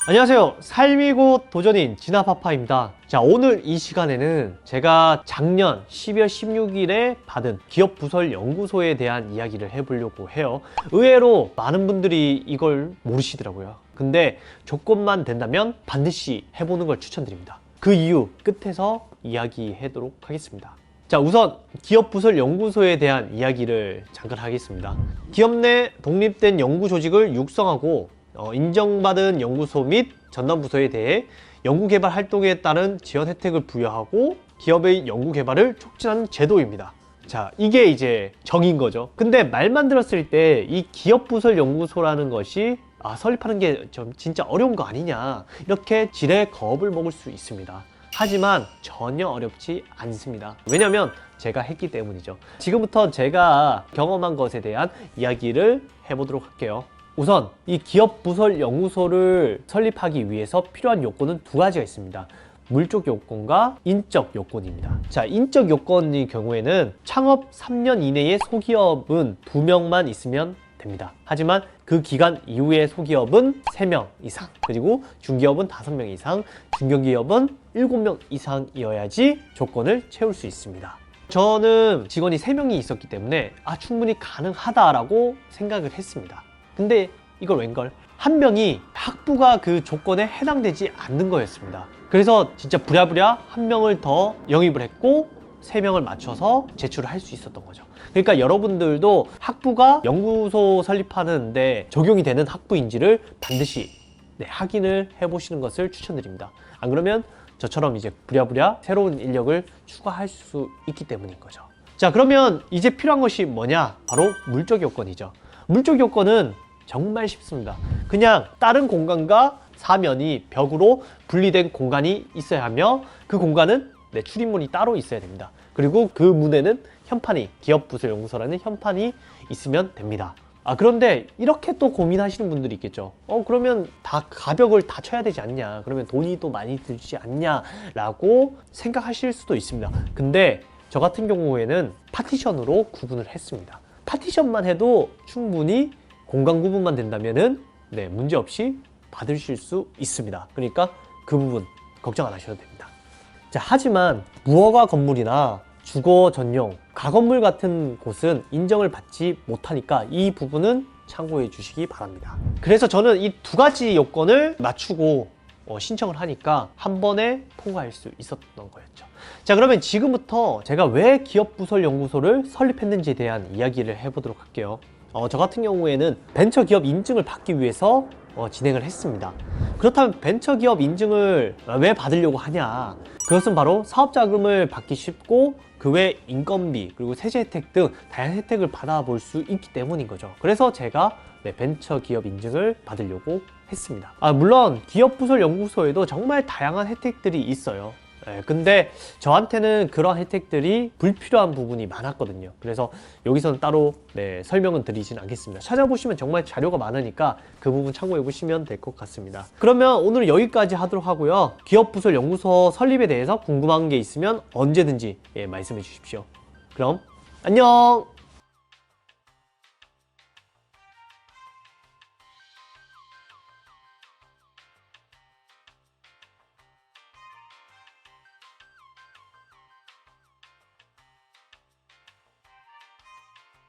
안녕하세요. 삶이 곧 도전인 진아파파입니다. 자, 오늘 이 시간에는 제가 작년 12월 16일에 받은 기업부설연구소에 대한 이야기를 해보려고 해요. 의외로 많은 분들이 이걸 모르시더라고요. 근데 조건만 된다면 반드시 해보는 걸 추천드립니다. 그 이유 끝에서 이야기하도록 하겠습니다. 자, 우선 기업부설연구소에 대한 이야기를 잠깐 하겠습니다. 기업 내 독립된 연구 조직을 육성하고 인정받은 연구소 및 전담부서에 대해 연구개발 활동에 따른 지원 혜택을 부여하고 기업의 연구개발을 촉진하는 제도입니다. 자, 이게 이제 정의인 거죠. 근데 말만 들었을 때 이 기업부설연구소라는 것이 설립하는 게 좀 진짜 어려운 거 아니냐, 이렇게 지레 겁을 먹을 수 있습니다. 하지만 전혀 어렵지 않습니다. 왜냐면 제가 했기 때문이죠. 지금부터 제가 경험한 것에 대한 이야기를 해보도록 할게요. 우선 이 기업부설연구소를 설립하기 위해서 필요한 요건은 두 가지가 있습니다. 물적 요건과 인적 요건입니다. 자, 인적 요건의 경우에는 창업 3년 이내의 소기업은 2명만 있으면 됩니다. 하지만 그 기간 이후의 소기업은 3명 이상, 그리고 중기업은 5명 이상, 중견기업은 7명 이상이어야지 조건을 채울 수 있습니다. 저는 직원이 3명이 있었기 때문에 충분히 가능하다라고 생각을 했습니다. 근데 이걸 웬걸? 한 명이 학부가 그 조건에 해당되지 않는 거였습니다. 그래서 진짜 부랴부랴 한 명을 더 영입을 했고 3명을 맞춰서 제출을 할 수 있었던 거죠. 그러니까 여러분들도 학부가 연구소 설립하는데 적용이 되는 학부인지를 반드시 확인을 해보시는 것을 추천드립니다. 안 그러면 저처럼 이제 부랴부랴 새로운 인력을 추가할 수 있기 때문인 거죠. 자, 그러면 이제 필요한 것이 뭐냐? 바로 물적 요건이죠. 물적 요건은 정말 쉽습니다. 그냥 다른 공간과 사면이 벽으로 분리된 공간이 있어야 하며, 그 공간은 출입문이 따로 있어야 됩니다. 그리고 그 문에는 현판이, 기업부설연구소라는 현판이 있으면 됩니다. 그런데 이렇게 또 고민하시는 분들이 있겠죠. 그러면 다 가벽을 다 쳐야 되지 않냐, 그러면 돈이 또 많이 들지 않냐 라고 생각하실 수도 있습니다. 근데 저 같은 경우에는 파티션으로 구분을 했습니다. 파티션만 해도 충분히 공간 구분만 된다면은 문제없이 받으실 수 있습니다. 그러니까 그 부분 걱정 안 하셔도 됩니다. 자, 하지만 무허가 건물이나 주거 전용 가건물 같은 곳은 인정을 받지 못하니까 이 부분은 참고해 주시기 바랍니다. 그래서 저는 이 두 가지 요건을 맞추고 신청을 하니까 한 번에 통과할 수 있었던 거였죠. 자, 그러면 지금부터 제가 왜 기업부설연구소를 설립했는지에 대한 이야기를 해보도록 할게요. 저 같은 경우에는 벤처기업 인증을 받기 위해서 진행을 했습니다. 그렇다면 벤처기업 인증을 왜 받으려고 하냐? 그것은 바로 사업자금을 받기 쉽고 그 외 인건비 그리고 세제 혜택 등 다양한 혜택을 받아볼 수 있기 때문인 거죠. 그래서 제가 벤처기업 인증을 받으려고 했습니다. 물론 기업부설연구소에도 정말 다양한 혜택들이 있어요. 근데 저한테는 그런 혜택들이 불필요한 부분이 많았거든요. 그래서 여기서는 따로 설명은 드리진 않겠습니다. 찾아보시면 정말 자료가 많으니까 그 부분 참고해 보시면 될 것 같습니다. 그러면 오늘 여기까지 하도록 하고요. 기업부설연구소 설립에 대해서 궁금한 게 있으면 언제든지 말씀해 주십시오. 그럼 안녕!